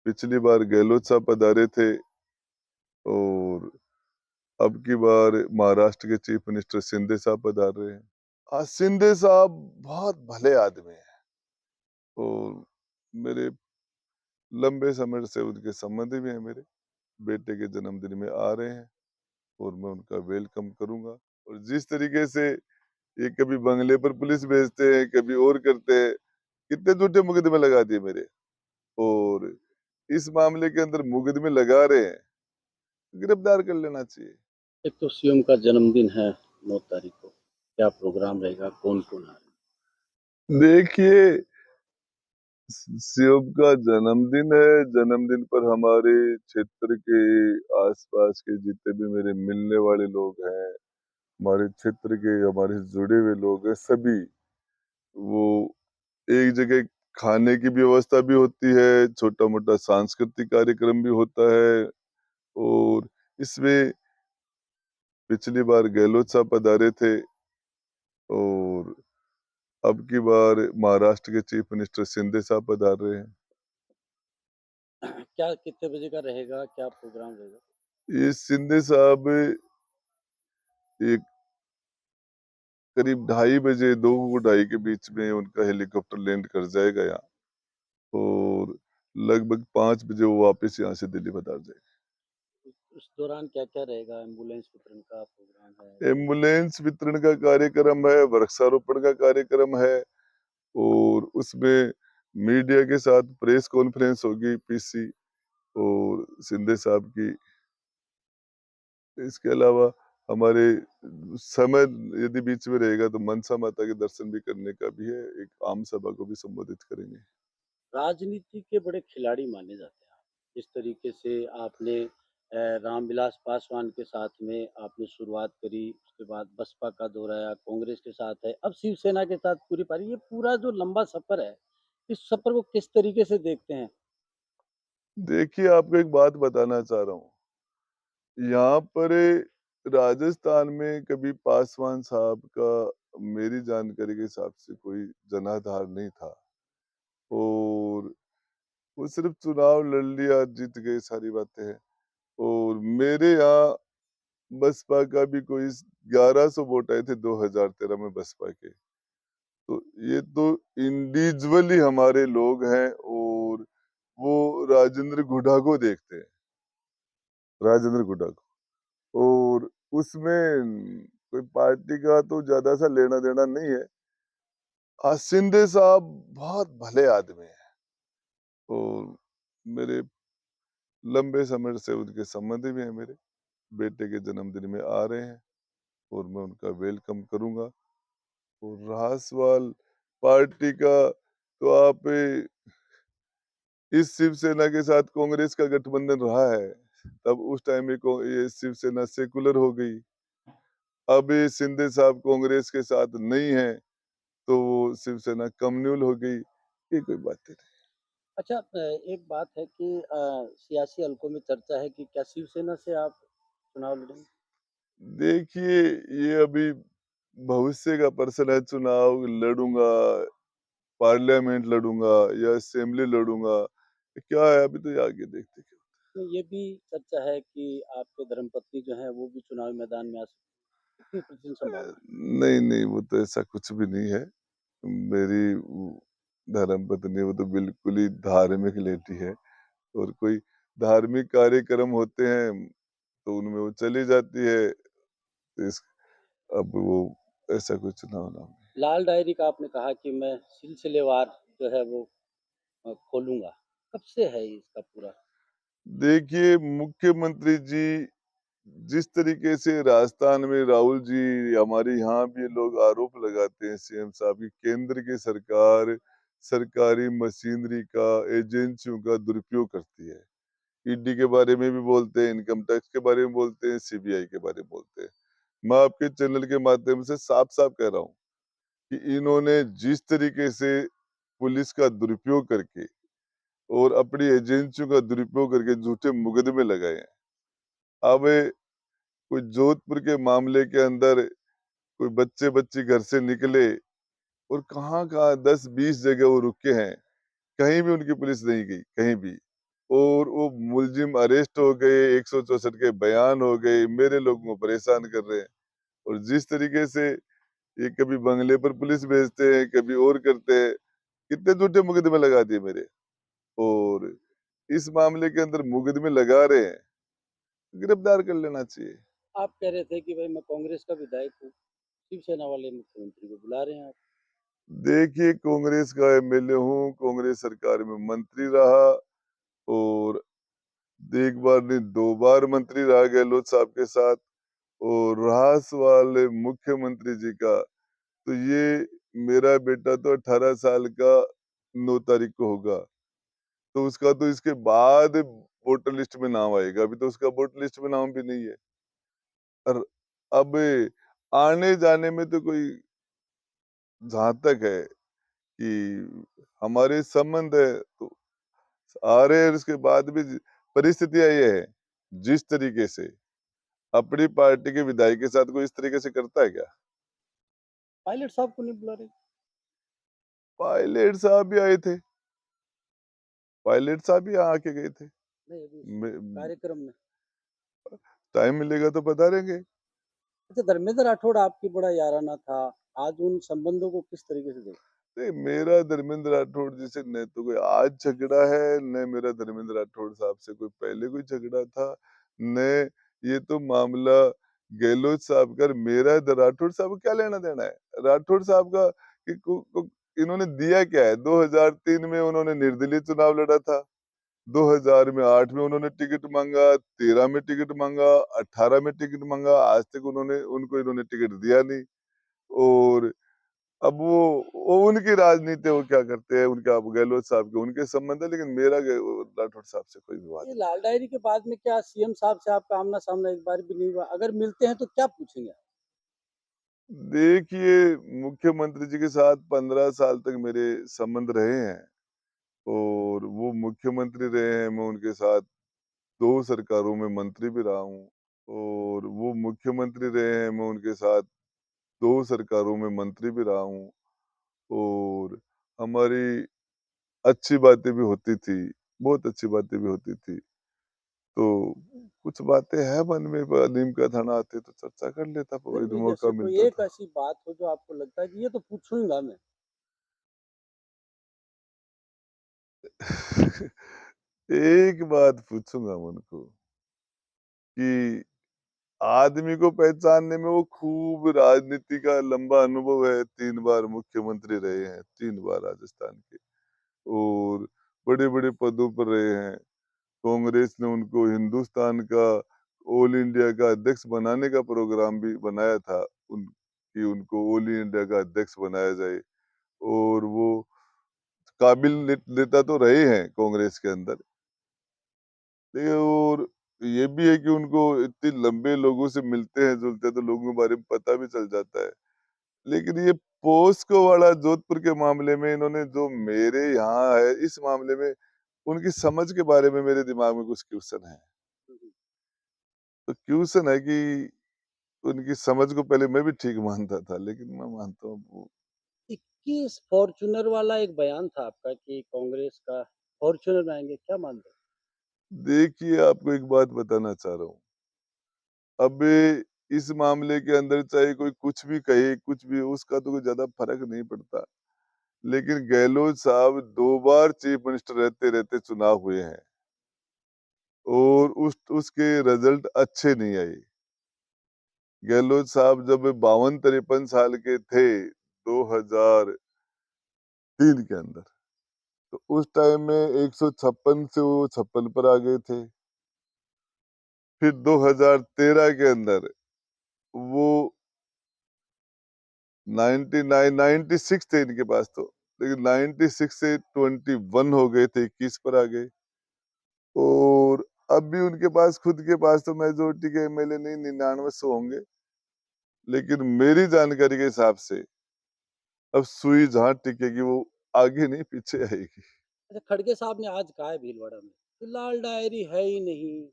पिछली बार गहलोत साहब पधारे थे और अब की बार महाराष्ट्र के चीफ मिनिस्टर शिंदे साहब पधार रहे हैं। हाँ, शिंदे साहब बहुत भले आदमी हैं और मेरे लंबे समय से उनके संबंधी भी हैं। मेरे बेटे के जन्मदिन में आ रहे हैं और मैं उनका वेलकम करूंगा। और जिस तरीके से ये कभी बंगले पर पुलिस भेजते हैं, कभी और करते हैं, कितने झूठे मुकदमे लगा दिए मेरे। और इस मामले के अंदर मुकदमे लगा रहे हैं, गिरफ्तार कर लेना चाहिए। एक तो सीएम का जन्मदिन है 9 तारीख को, क्या प्रोग्राम रहेगा, कौन-कौन आ रहे हैं? देखिए, शिव का जन्मदिन है। जन्मदिन पर हमारे क्षेत्र के आसपास के जितने भी मेरे मिलने वाले लोग हैं, हमारे क्षेत्र के हमारे से जुड़े हुए लोग हैं, सभी वो एक जगह खाने की भी व्यवस्था भी होती है, छोटा मोटा सांस्कृतिक कार्यक्रम भी होता है। और इसमें पिछली बार गहलोत साहब पधारे थे और अब की बार महाराष्ट्र के चीफ मिनिस्टर शिंदे साहब पधार रहे हैं। क्या कितने बजे का रहेगा, क्या प्रोग्राम रहेगा? ये शिंदे साहब एक करीब 2:30 बजे, 2 ढाई के बीच में उनका हेलीकॉप्टर लैंड कर जाएगा यहाँ और लगभग 5 बजे वो वापस यहाँ से दिल्ली पधार जाएगा। उस दौरान क्या-क्या रहेगा? एम्बुलेंस वितरण का प्रोग्राम है? एम्बुलेंस वितरण का कार्यक्रम है, वृक्षारोपण का कार्यक्रम है और उसमें मीडिया के साथ प्रेस कॉन्फ्रेंस होगी पीसी और शिंदे साहब की। इसके अलावा हमारे समय यदि बीच में रहेगा तो मनसा माता के दर्शन भी करने का भी है। एक आम सभा को भी संबोधित करेंगे। राजनीति के बड़े खिलाड़ी माने जाते हैं आप। जिस तरीके से आपने रामविलास पासवान के साथ में आपने शुरुआत करी, उसके बाद बसपा का दौर आया, कांग्रेस के साथ है, अब शिवसेना के साथ पूरी पारी, ये पूरा जो लंबा सफ़र है, इस सफ़र को किस तरीके से देखते हैं? देखिए, आपको एक बात बताना चाह रहा हूँ। यहाँ पर राजस्थान में कभी पासवान साहब का मेरी जानकारी के हिसाब से कोई जनाधार नहीं था और वो सिर्फ चुनाव लड़ लिया, जीत गए, सारी बातें हैं। और मेरे यहाँ बसपा का भी कोई 1100 वोट आए थे 2013 में बसपा के। तो ये तो इंडिविजुअली हमारे लोग हैं और वो राजेंद्र गुढ़ा को देखते हैं, राजेंद्र गुढ़ा को। और उसमें कोई पार्टी का तो ज्यादा सा लेना देना नहीं है। हाँ, शिंदे साहब बहुत भले आदमी हैं और मेरे लंबे समय से उनके संबंधी भी हैं। मेरे बेटे के जन्मदिन में आ रहे हैं और मैं उनका वेलकम करूंगा। और रहा सवाल पार्टी का, तो आप इस शिवसेना के साथ कांग्रेस का गठबंधन रहा है, तब उस टाइम में ये शिवसेना सेकुलर हो गई। अब ये शिंदे साहब कांग्रेस के साथ नहीं है तो वो शिवसेना कम्युनल हो गई। ये कोई बात नहीं। अच्छा, एक बात है कि सियासी हलकों में चर्चा है कि क्या शिवसेना से आप चुनाव लड़ेंगे? देखिए, ये अभी भविष्य का प्रश्न है। चुनाव लड़ूंगा, पार्लियामेंट लड़ूंगा या असेंबली लड़ूंगा, ये क्या है अभी तो ये आगे देखते क्या। नहीं, ये भी चर्चा है कि आपके धर्मपत्नी जो हैं वो भी चुनावी मैदान में आ सकती है। कितनी प्रतिशत संभावना है? नहीं नहीं, वो तो ऐसा कुछ भी नहीं है। मेरी धर्म पत्नी वो तो बिल्कुल ही धार्मिक लेती है और कोई धार्मिक कार्यक्रम होते हैं तो उनमें वो चली जाती है। इस अब वो ऐसा कुछ ना होना। लाल डायरी का आपने कहा कि मैं सिलसिलेवार जो है वो खोलूँगा। कब से है इसका पूरा? देखिए, मुख्यमंत्री जी जिस तरीके से राजस्थान में राहुल जी, हमारे यहाँ भी लोग आरोप लगाते हैं सीएम साहब की केंद्र की सरकार सरकारी मशीनरी का, एजेंसियों का दुरुपयोग करती है। ईडी के बारे में भी बोलते हैं, इनकम टैक्स के बारे में बोलते हैं, सीबीआई के बारे में बोलते हैं। मैं आपके चैनल के माध्यम से साफ साफ कह रहा हूँ कि इन्होंने जिस तरीके से पुलिस का दुरुपयोग करके और अपनी एजेंसियों का दुरुपयोग करके झूठे मुकदमे लगाए हैं। अब कोई जोधपुर के मामले के अंदर कोई बच्चे बच्ची घर से निकले और कहाँ कहाँ 10-20 जगह वो रुके हैं, कहीं भी उनकी पुलिस नहीं गई, कहीं भी। और वो मुलजिम अरेस्ट हो गए, 164 के बयान हो गए, मेरे लोगों को परेशान कर रहे हैं। और जिस तरीके से ये कभी बंगले पर पुलिस भेजते हैं, कभी और करते हैं, कितने झूठे मुकदमे लगा दिए मेरे। और इस मामले के अंदर मुकदमे लगा रहे हैं, गिरफ्तार कर लेना चाहिए। आप कह रहे थे कि भाई मैं कांग्रेस का विधायक हूँ, शिवसेना वाले मुख्यमंत्री को बुला रहे हैं आप। देखिए, कांग्रेस का एमएलए हूँ, कांग्रेस सरकार में मंत्री रहा और एक बार नहीं 2 बार मंत्री रहा गहलोत साहब के साथ। और रहा सवाल मुख्यमंत्री जी का, तो ये मेरा बेटा तो 18 साल का 9 तारीख को होगा, तो उसका तो इसके बाद वोटर लिस्ट में नाम आएगा, अभी तो उसका वोटर लिस्ट में नाम भी नहीं है। और अब आने-जाने में तो कोई, जहाँ तक है कि हमारे संबंध है, तो आ रहे हैं, उसके बाद भी परिस्थितियाँ ये है, जिस तरीके से अपनी पार्टी के विधायक के साथ कोई इस तरीके से करता है क्या? पायलट साहब को नहीं बुला रहे? पायलट साहब भी आए थे, पायलट साहब भी यहाँ आके गए थे। नहीं, अभी इस में कार्यक्रम में। टाइम मिलेगा तो बता देंगे। अच्छा, धर्मेंद्र राठौड़ आपकी बड़ा याराना था, आज उन संबंधों को किस तरीके से देखते नहीं, मेरा धर्मेंद्र राठौड़ जी से न तो कोई आज झगड़ा है, न मेरा धर्मेंद्र राठौड़ साहब से कोई पहले कोई झगड़ा था, न ये तो मामला गहलोत साहब का और मेरा राठौड़ साहब को क्या लेना-देना है? राठौड़ साहब का कि को इन्होंने दिया क्या है? 2003 में उन्होंने निर्दलीय चुनाव लड़ा था, 2000 में 8 में उन्होंने टिकट माँगा, 13 में टिकट माँगा, 18 में टिकट माँगा, आज तक इन्होंने टिकट दिया नहीं। और अब वो उनकी राजनीति है, वो क्या करते हैं, उनका अब गहलोत साहब के उनके संबंध है, लेकिन मेरा राठौड़ साहब से कोई विवाद हैं? ये नहीं। लाल डायरी के बाद में क्या सीएम साहब से आपका आमना-सामना एक बार भी नहीं हुआ? अगर मिलते हैं तो क्या पूछेंगे आप? देखिए, मुख्यमंत्री जी के साथ 15 साल तक मेरे संबंध रहे हैं और वो मुख्यमंत्री रहे हैं, मैं उनके साथ 2 सरकारों में मंत्री भी रहा हूँ। और वो मुख्यमंत्री रहे हैं, मैं उनके साथ 2 सरकारों में मंत्री भी रहा हूँ। और हमारी अच्छी बातें भी होती थी, बहुत अच्छी बातें भी होती थी। तो कुछ बातें हैं मन में, नीम का दाना आते तो चर्चा कर लेता, फिर कोई भी मौका जैसे कोई मिलता एक तो। ऐसी बात हो जो आपको लगता है कि ये तो पूछूँगा मैं। एक बात पूछूंगा मैं उनको कि आदमी को पहचानने में वो खूब राजनीति का लंबा अनुभव है, 3 बार मुख्यमंत्री रहे हैं, 3 बार राजस्थान के, और बड़े बड़े पदों पर रहे हैं। कांग्रेस ने उनको हिंदुस्तान का ऑल इंडिया का अध्यक्ष बनाने का प्रोग्राम भी बनाया था, कि उनको ऑल इंडिया का अध्यक्ष बनाया जाए। और वो काबिल नेता तो रहे हैं कांग्रेस के अंदर। और ये भी है कि उनको इतने लंबे लोगों से मिलते हैं जुलते हैं, तो लोगों के बारे में पता भी चल जाता है। लेकिन ये पोस्को वाला जोधपुर के मामले में इन्होंने जो मेरे यहाँ है, इस मामले में उनकी समझ के बारे में मेरे दिमाग में कुछ क्वेश्चन है। हुँ, हुँ। तो क्वेश्चन है कि उनकी समझ को पहले मैं भी ठीक मानता था, लेकिन मैं मानता हूँ वो। 21 फॉर्च्यूनर वाला एक बयान था आपका कि कांग्रेस का फॉर्च्यूनर में आएँगे, क्या मानते हैं? देखिए, आपको एक बात बताना चाह रहा हूँ। अब इस मामले के अंदर चाहे कोई कुछ भी कहे, कुछ भी हो, उसका तो कोई ज़्यादा फ़र्क नहीं पड़ता। लेकिन गहलोत साहब 2 बार चीफ मिनिस्टर रहते-रहते चुनाव हुए हैं और उसके रिज़ल्ट अच्छे नहीं आए। गहलोत साहब जब 52-53 साल के थे, 2003 के अंदर, तो उस टाइम में 156 से वो 56 पर आ गए थे। फिर 2013 के अंदर वो 99 96 थे इनके पास तो, लेकिन 96 से 21 हो गए थे, 21 पर आ गए। और अब भी उनके पास खुद के पास तो मेजोरिटी के एमएलए नहीं, 99-100 होंगे। लेकिन मेरी जानकारी के हिसाब से अब सुई जहाँ टिकेगी वो आगे नहीं पीछे आएगी। अच्छा, खड़गे साहब ने आज कहा है भीलवाड़ा में कि लाल डायरी है ही नहीं।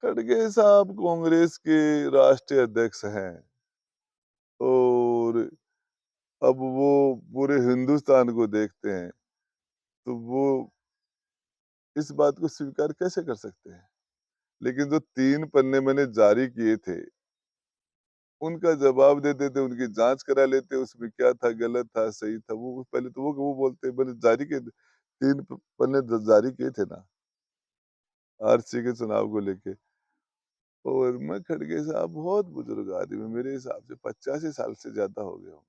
खड़गे साहब कांग्रेस के राष्ट्रीय अध्यक्ष हैं और अब वो पूरे हिंदुस्तान को देखते हैं, तो वो इस बात को स्वीकार कैसे कर सकते हैं? लेकिन जो 3 पन्ने मैंने जारी किए थे, उनका जवाब दे देते, उनकी जाँच करा लेते, उसमें क्या था, गलत था, सही था, वो पहले तो वो बोलते मैंने जारी किए थे, 3 पन्ने जारी किए थे ना, आरसी के चुनाव को लेके। और मैं खड़गे साहब बहुत बुजुर्ग आदमी, मेरे हिसाब से 85 साल से ज़्यादा हो गए होंगे।